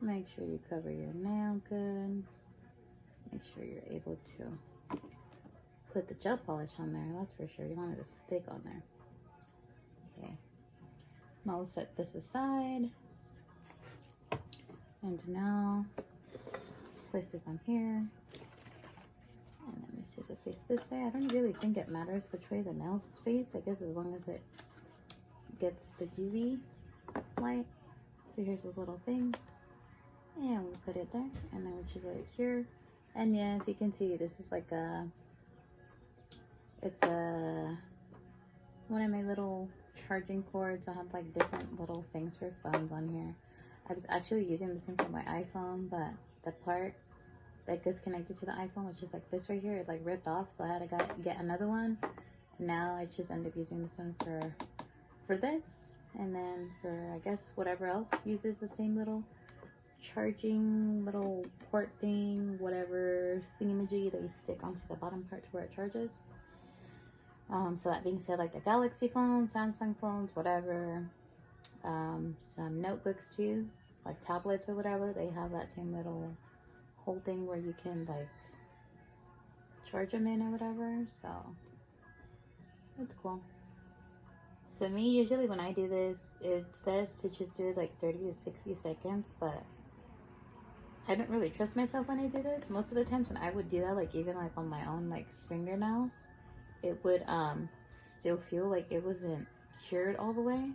Make sure you cover your nail good. Make sure you're able to put the gel polish on there. That's for sure. You want it to stick on there. Okay. Now we'll set this aside. And now place this on here. And then this is a face this way. I don't really think it matters which way the nails face. I guess as long as it gets the UV light. So here's a little thing. And we put it there. And then we just let it cure. And yeah, as you can see, this is like it's one of my little charging cords. I have like different little things for phones on here. I was actually using this one for my iPhone, but the part that gets connected to the iPhone, which is like this right here, it like ripped off, so I had to get another one. And now I just end up using this one for this, and then for I guess whatever else uses the same little charging little port thing, whatever thingamajig they stick onto the bottom part to where it charges. So that being said, like the Galaxy phones, Samsung phones, whatever, some notebooks too, like tablets or whatever, they have that same little whole thing where you can like charge them in or whatever. So it's cool. So me, usually when I do this, it says to just do it like 30 to 60 seconds, but I don't really trust myself when I do this. Most of the times when I would do that, like even like on my own like fingernails, it would still feel like it wasn't cured all the way.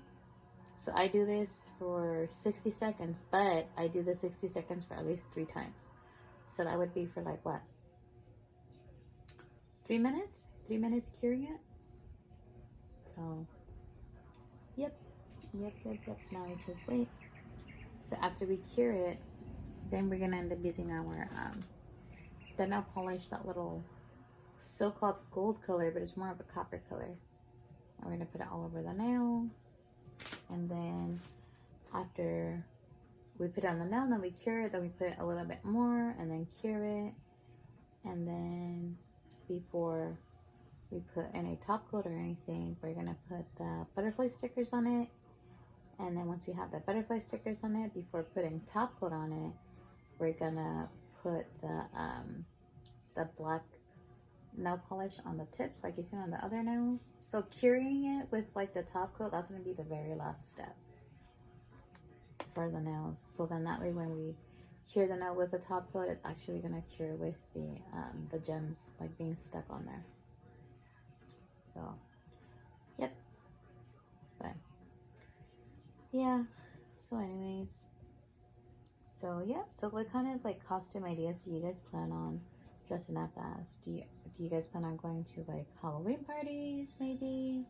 So I do this for 60 seconds, but I do the 60 seconds for at least 3 times. So that would be for like what? 3 minutes? 3 minutes curing it? So, yep. So now we just wait. So after we cure it, then we're gonna end up using our the nail polish, that little so-called gold color, but it's more of a copper color. And we're gonna put it all over the nail. And then after we put it on the nail, then we cure it, then we put a little bit more and then cure it. And then before we put any top coat or anything, we're gonna put the butterfly stickers on it. And then once we have the butterfly stickers on it, before putting top coat on it, we're gonna put the black nail polish on the tips like you see on the other nails. So curing it with like the top coat, that's gonna be the very last step for the nails. So then that way when we cure the nail with the top coat, it's actually gonna cure with the gems like being stuck on there. So yep. But yeah, so anyways, so yeah, so what kind of like costume ideas do you guys plan on dressing up as? Do you guys plan on going to like Halloween parties maybe?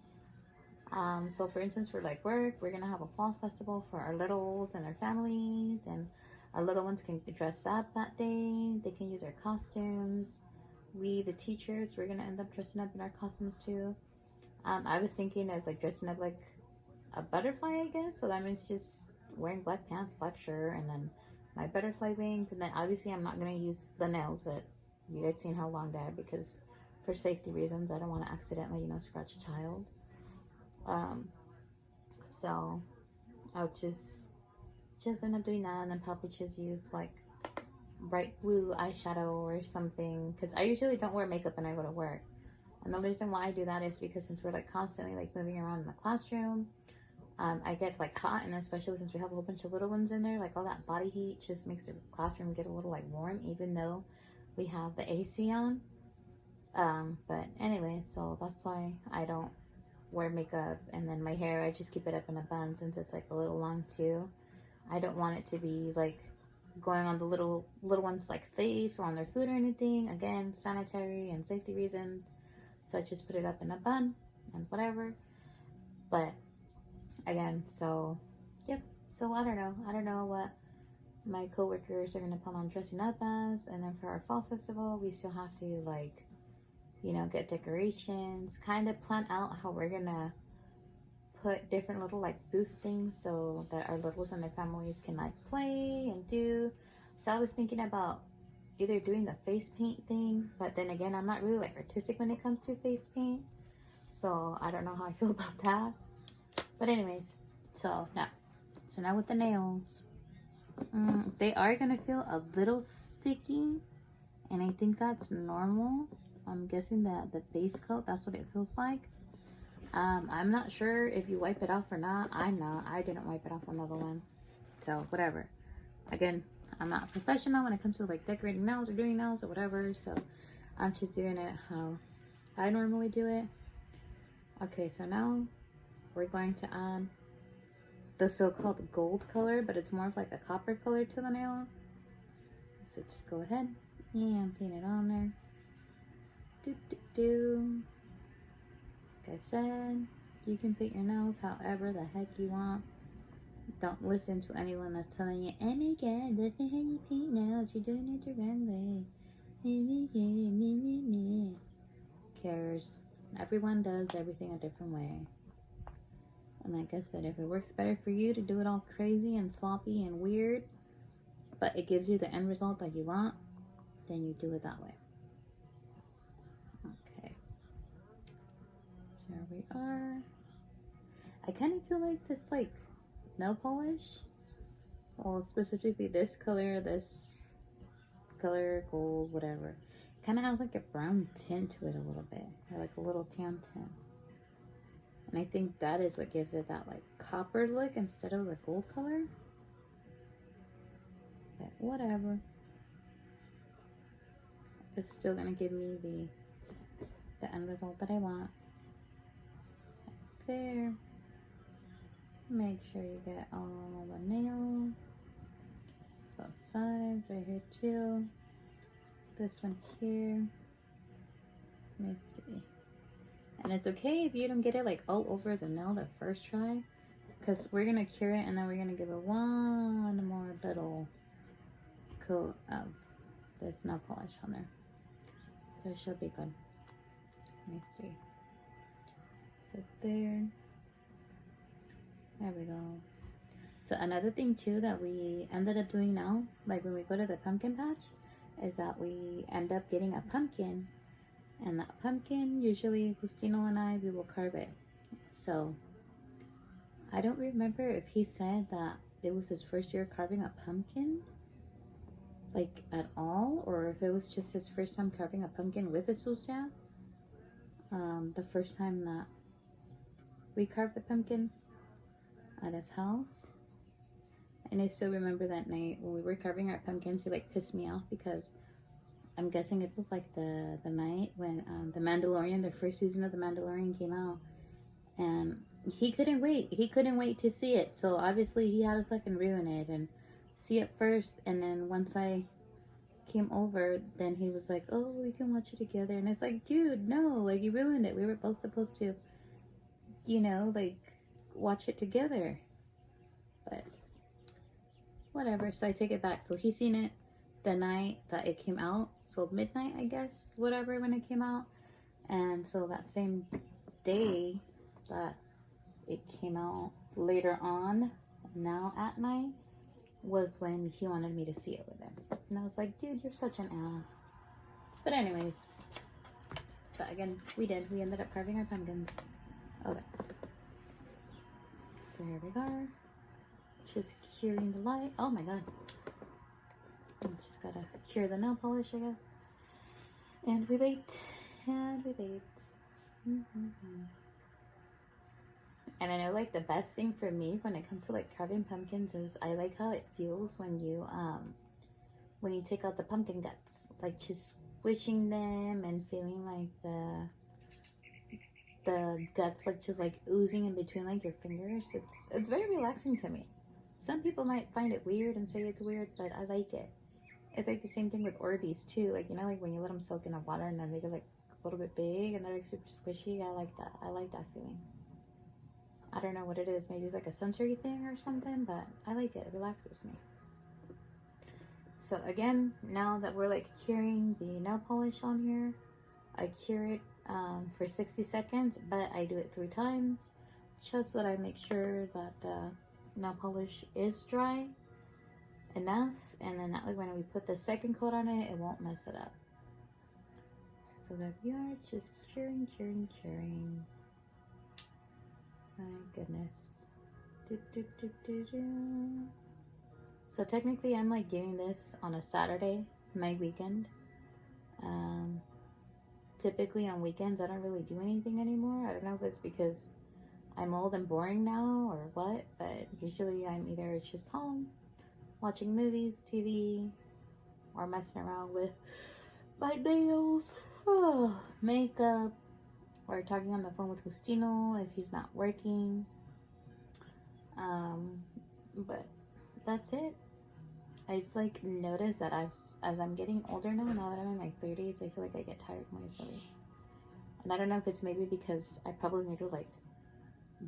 So for instance, for like work, we're gonna have a fall festival for our littles and their families, and our little ones can dress up that day. They can use our costumes. We, the teachers, we're gonna end up dressing up in our costumes too. I was thinking of like dressing up like a butterfly, I guess. So that means just wearing black pants, black shirt, and then my butterfly wings. And then obviously I'm not gonna use the nails that you guys seen how long they're, because for safety reasons, I don't want to accidentally, you know, scratch a child. So I'll just end up doing that, and then probably just use like bright blue eyeshadow or something, because I usually don't wear makeup when I go to work. And the reason why I do that is because since we're like constantly like moving around in the classroom, I get like hot, and especially since we have a whole bunch of little ones in there, like all that body heat just makes the classroom get a little like warm, even though we have the AC on. But anyway, so that's why I don't wear makeup. And then my hair, I just keep it up in a bun since it's like a little long too. I don't want it to be like going on the little ones like face or on their food or anything. Again, sanitary and safety reasons. So I just put it up in a bun and whatever. But again, so yep. So I don't know what my coworkers are gonna plan on dressing up as. And then for our fall festival, we still have to like, you know, get decorations, kind of plan out how we're gonna put different little like booth things so that our littles and their families can like play and do. So I was thinking about either doing the face paint thing, but then again, I'm not really like artistic when it comes to face paint, so I don't know how I feel about that. But anyways, so now with the nails, They are gonna feel a little sticky, and I think that's normal. I'm guessing that the base coat, that's what it feels like. I'm not sure if you wipe it off or not. I'm not. I didn't wipe it off on the other one. So whatever. Again, I'm not a professional when it comes to like decorating nails or doing nails or whatever. So I'm just doing it how I normally do it. Okay, so now we're going to add the so-called gold color, but it's more of like a copper color to the nail. So just go ahead and paint it on there. Like I said, you can paint your nails however the heck you want. Don't listen to anyone that's telling you, oh my god, that's not how you paint nails, you're doing it the wrong way. Who cares? Everyone does everything a different way. And like I said, if it works better for you to do it all crazy and sloppy and weird, but it gives you the end result that you want, then you do it that way. Okay. So here we are. I kind of feel like this like nail polish, well specifically this color, gold, whatever, kind of has like a brown tint to it a little bit, or like a little tan tint. And I think that is what gives it that like copper look instead of the gold color. But whatever. It's still gonna give me the end result that I want. There. Make sure you get all the nail. Both sides, right here too. This one here. Let's see. And it's okay if you don't get it like all over the nail the first try, because we're gonna cure it and then we're gonna give it one more little coat of this nail polish on there. So it should be good. Let me see. So there. There we go. So another thing too that we ended up doing now, like when we go to the pumpkin patch, is that we end up getting a pumpkin. And that pumpkin, usually Justino and I, we will carve it. So I don't remember if he said that it was his first year carving a pumpkin, like at all, or if it was just his first time carving a pumpkin with a sucia. The first time that we carved the pumpkin at his house. And I still remember that night when we were carving our pumpkins, he like pissed me off because I'm guessing it was like the night when the Mandalorian, the first season of the Mandalorian came out, and he couldn't wait. He couldn't wait to see it. So obviously he had to fucking ruin it and see it first. And then once I came over, then he was like, "Oh, we can watch it together." And it's like, dude, no, like you ruined it. We were both supposed to, you know, like watch it together. But whatever. So I take it back. So he seen it the night that it came out, so midnight, I guess, whatever, when it came out. And so that same day that it came out later on, now at night, was when he wanted me to see it with him. And I was like, dude, you're such an ass. But anyways, but again, we ended up carving our pumpkins. Okay, so here we are, just curing the light. Oh my god, I just gotta cure the nail polish, I guess. And we wait. And we wait. And I know like the best thing for me when it comes to like carving pumpkins is I like how it feels when you take out the pumpkin guts. Like just squishing them and feeling like the guts like just like oozing in between like your fingers. It's very relaxing to me. Some people might find it weird and say it's weird, but I like it. It's like the same thing with Orbeez too. Like, you know, like when you let them soak in the water and then they get like a little bit big and they're like super squishy. I like that. I like that feeling. I don't know what it is. Maybe it's like a sensory thing or something, but I like it. It relaxes me. So again, now that we're like curing the nail polish on here, I cure it for 60 seconds, but I do it 3 times just so that I make sure that the nail polish is dry enough, and then that way when we put the second coat on it, it won't mess it up. So there we are, just curing. My goodness. So technically I'm like doing this on a Saturday, my weekend. Um, Typically on weekends I don't really do anything anymore. I don't know if it's because I'm old and boring now or what, but usually I'm either just home watching movies, TV, or messing around with my nails, makeup, or talking on the phone with Justino if he's not working. But that's it. I've like noticed that as I'm getting older now that I'm in my 30s, I feel like I get tired more easily. And I don't know if it's maybe because I probably need to like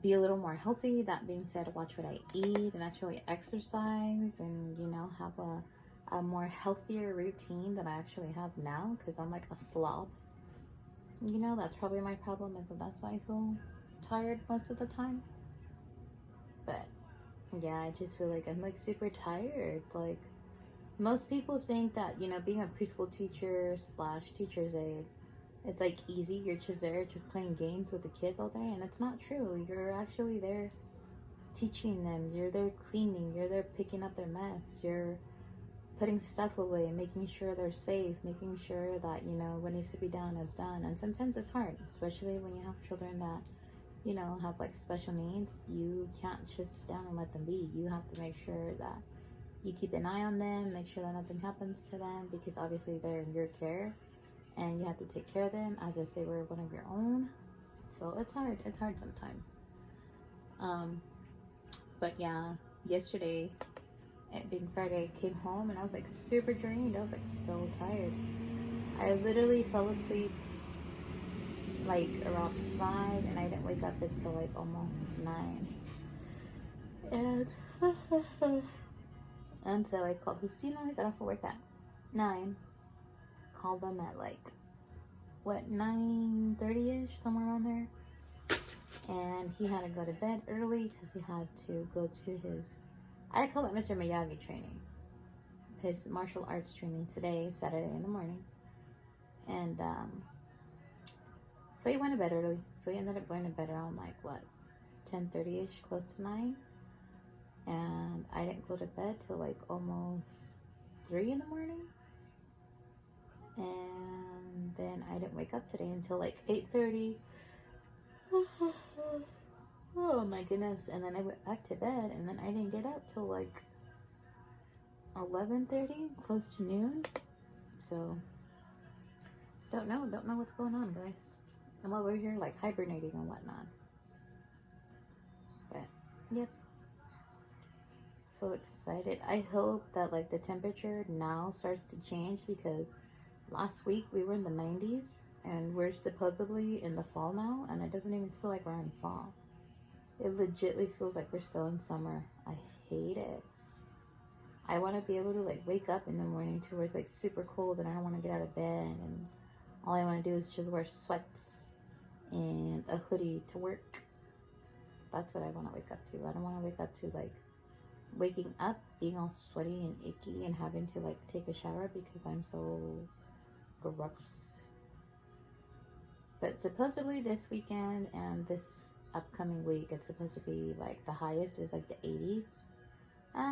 be a little more healthy. That being said, watch what I eat and actually exercise and, you know, have a more healthier routine than I actually have now because I'm like a slob. You know, that's probably my problem, is that that's why I feel tired most of the time. But yeah, I just feel like I'm like super tired. Like most people think that, you know, being a preschool teacher / teacher's aide, it's like easy. You're just there just playing games with the kids all day, and it's not true. You're actually there teaching them. You're there cleaning. You're there picking up their mess. You're putting stuff away, making sure they're safe, making sure that, you know, what needs to be done is done. And sometimes it's hard, especially when you have children that, you know, have like special needs. You can't just sit down and let them be. You have to make sure that you keep an eye on them, make sure that nothing happens to them, because obviously they're in your care and you have to take care of them as if they were one of your own. So it's hard sometimes. But yeah, yesterday, it being Friday, I came home and I was like super drained. I was like so tired. I literally fell asleep like around 5 and I didn't wake up until like almost 9. And so I called Justino. I got off of work at 9. Called them at like, what, 9:30ish, somewhere around there. And he had to go to bed early because he had to go to his, I call it Mr. Miyagi training, his martial arts training today, Saturday in the morning. And so he went to bed early. So he ended up going to bed around like, what, 10:30ish, close to 9. And I didn't go to bed till like almost 3 in the morning. And then I didn't wake up today until like 8:30. Oh my goodness. And then I went back to bed and then I didn't get up till like 11:30, close to noon. So don't know what's going on, guys. And while we're here like hibernating and whatnot. But yep. So excited. I hope that like the temperature now starts to change, because last week we were in the 90s and we're supposedly in the fall now, and it doesn't even feel like we're in fall. It legitly feels like we're still in summer. I hate it. I want to be able to like wake up in the morning to where it's like super cold and I don't want to get out of bed, and all I want to do is just wear sweats and a hoodie to work. That's what I want to wake up to. I don't want to wake up to like waking up being all sweaty and icky and having to like take a shower because I'm so gross. But supposedly this weekend and this upcoming week, it's supposed to be like the highest is like the 80s.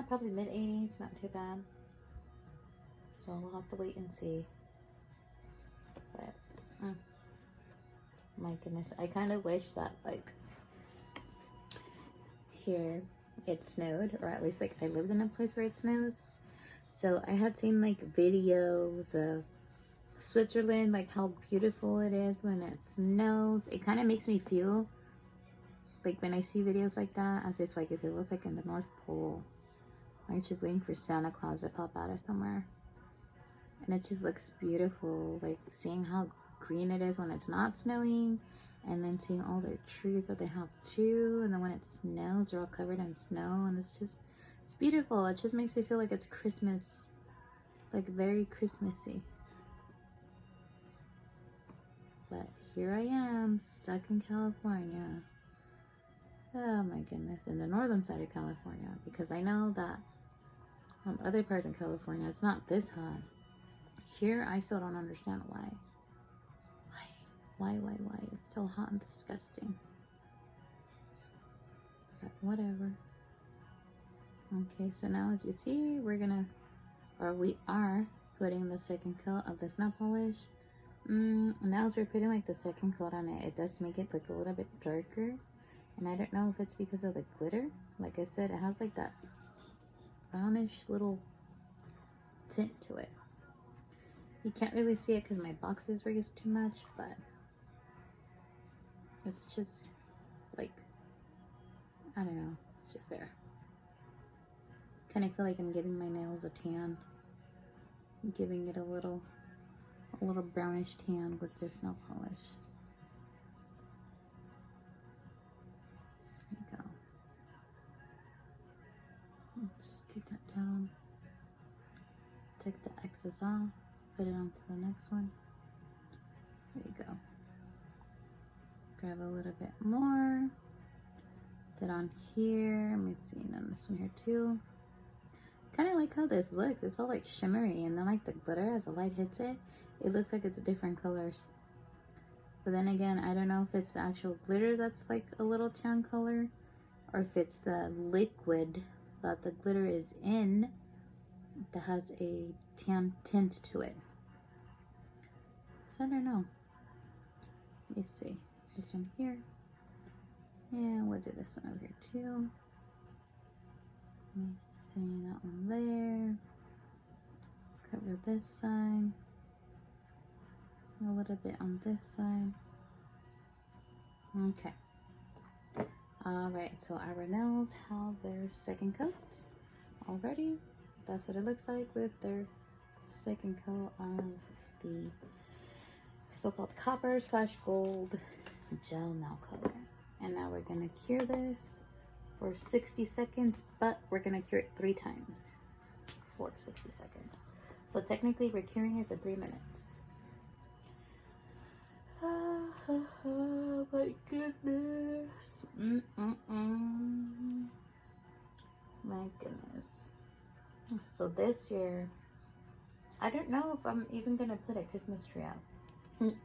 Probably mid 80s, not too bad. So we'll have to wait and see. But my goodness, I kind of wish that like here it snowed, or at least like I lived in a place where it snows. So I had seen like videos of Switzerland, like how beautiful it is when it snows. It kind of makes me feel like when I see videos like that as if like if it was like in the North Pole, like just waiting for Santa Claus to pop out of somewhere. And it just looks beautiful, like seeing how green it is when it's not snowing, and then seeing all their trees that they have too, and then when it snows they're all covered in snow, and it's beautiful. It just makes me feel like it's Christmas, like very Christmassy. But here I am, stuck in California. Oh my goodness, in the northern side of California, because I know that from other parts of California it's not this hot. Here I still don't understand why. Why? It's so hot and disgusting. But whatever. Okay, so now as you see, we are putting the second coat of this nail polish. Now as we're putting like the second coat on it, it does make it look a little bit darker. And I don't know if it's because of the glitter. Like I said, it has like that brownish little tint to it. You can't really see it because my box is raised too much, but it's just like, I don't know, it's just there. Kind of feel like I'm giving my nails a tan. I'm giving it a little brownish tan with this nail polish. There you go. Just keep that down. Take the excess off. Put it onto the next one. There you go. Grab a little bit more. Put it on here. Let me see. And then this one here too. Kind of like how this looks. It's all like shimmery, and then like the glitter, as the light hits it, it looks like it's different colors. But then again, I don't know if it's the actual glitter that's like a little tan color, or if it's the liquid that the glitter is in that has a tan tint to it. So I don't know. Let me see. This one here. And we'll do this one over here too. Let me see that one there. Cover this side. A little bit on this side. Okay. Alright, so our nails have their second coat already. That's what it looks like with their second coat of the so-called copper/gold gel nail color. And now we're gonna cure this for 60 seconds, but we're gonna cure it 3 times for 60 seconds. So technically we're curing it for 3 minutes. Oh my goodness. My goodness. So this year, I don't know if I'm even gonna put a Christmas tree out.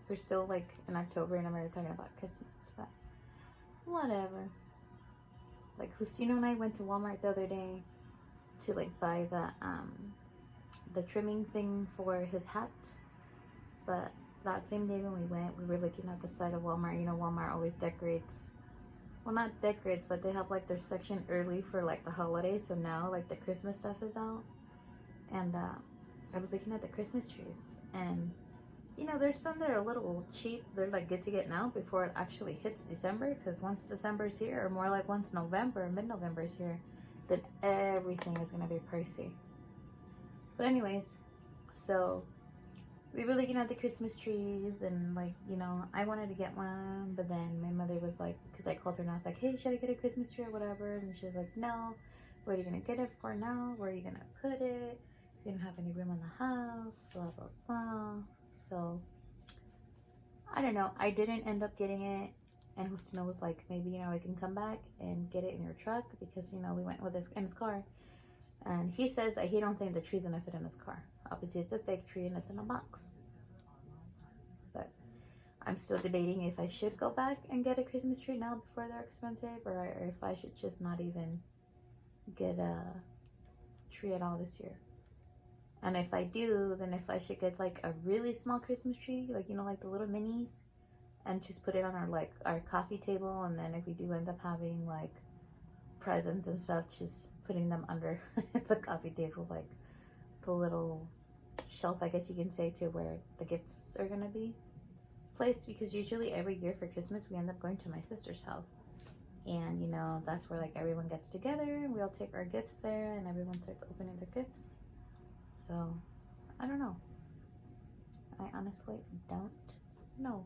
We're still like in October and I'm already talking about Christmas, but whatever. Like Justino and I went to Walmart the other day to like buy the trimming thing for his hat. But that same day when we went, we were looking at the side of Walmart. You know, Walmart always decorates, well, not decorates, but they have like their section early for like the holidays. So now like the Christmas stuff is out. And I was looking at the Christmas trees, and you know, there's some that are a little cheap. They're like good to get now before it actually hits December, because once December's here, or more like once November, mid-November is here, then everything is going to be pricey. But anyways, so we were looking at the Christmas trees, and like, you know, I wanted to get one, but then my mother was like, because I called her and I was like, hey, should I get a Christmas tree or whatever? And she was like, no. What are you going to get it for now? Where are you going to put it? You don't have any room in the house, blah, blah, blah. So, I don't know. I didn't end up getting it. And Justino was like, maybe, you know, I can come back and get it in your truck, because, you know, we went with this in his car. And he says that he don't think the tree's gonna fit in his car. Obviously, it's a fake tree and it's in a box. But I'm still debating if I should go back and get a Christmas tree now before they're expensive, or if I should just not even get a tree at all this year. And if I do, then if I should get like a really small Christmas tree, like, you know, like the little minis, and just put it on our coffee table. And then if we do end up having like presents and stuff, just putting them under the coffee table, like the little shelf, I guess you can say, to where the gifts are gonna be placed. Because usually every year for Christmas we end up going to my sister's house, and you know, that's where like everyone gets together and we all take our gifts there and everyone starts opening their gifts. So I don't know. I honestly don't know.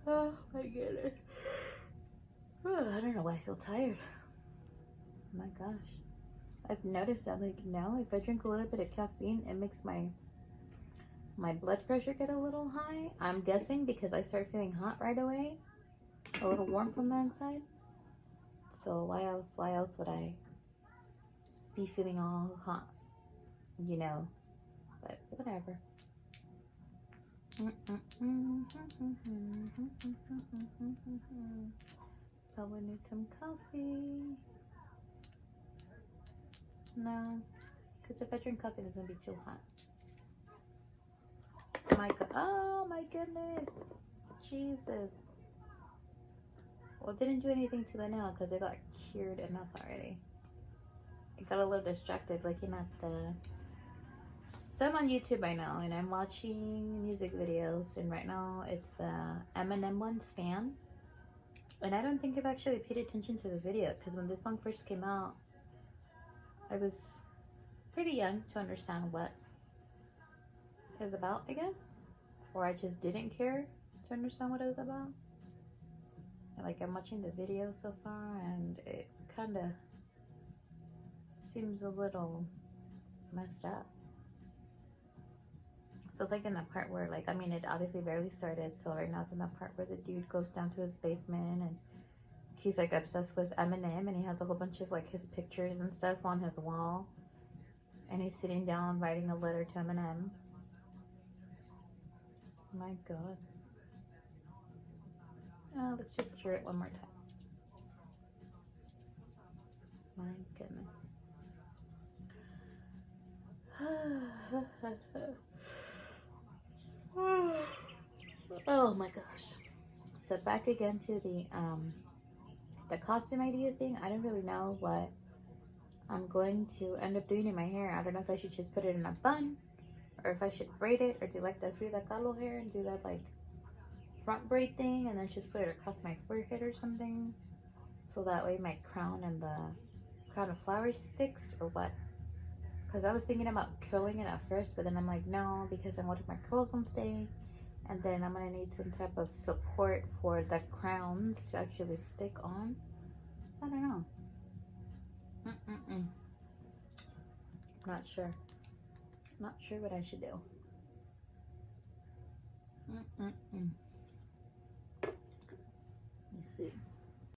Oh my goodness. I don't know why I feel tired. Oh my gosh. I've noticed that like now if I drink a little bit of caffeine, it makes my blood pressure get a little high. I'm guessing because I start feeling hot right away. A little warm from the inside. So why else would I be feeling all hot? You know. But whatever. probably need some coffee. No, because if I drink coffee, it's gonna be too hot. Oh my goodness, Jesus. Well, it didn't do anything to the nail because it got cured enough already. I got a little distracted looking at the... So I'm on YouTube right now and I'm watching music videos, and right now it's the Eminem one, Stan. And I don't think I've actually paid attention to the video because when this song first came out, I was pretty young to understand what it was about, I guess. Or I just didn't care to understand what it was about. And like, I'm watching the video so far and it kind of seems a little messed up. So it's like in the part where, like, I mean, it obviously barely started. So right now it's in the part where the dude goes down to his basement and he's like obsessed with Eminem, and he has a whole bunch of like his pictures and stuff on his wall. And he's sitting down writing a letter to Eminem. My God. Oh, let's just cure it one more time. My goodness. Oh my gosh. So back again to the costume idea thing. I don't really know what I'm going to end up doing in my hair. I don't know if I should just put it in a bun, or if I should braid it, or do like the Frida Kahlo hair and do that like front braid thing and then just put it across my forehead or something, so that way my crown and the crown of flowers sticks, or what. Because I was thinking about curling it at first, but then I'm like, no, because then what if my curls don't stay, and then I'm gonna need some type of support for the crowns to actually stick on. So I don't know. Not sure. Not sure what I should do. Let me see.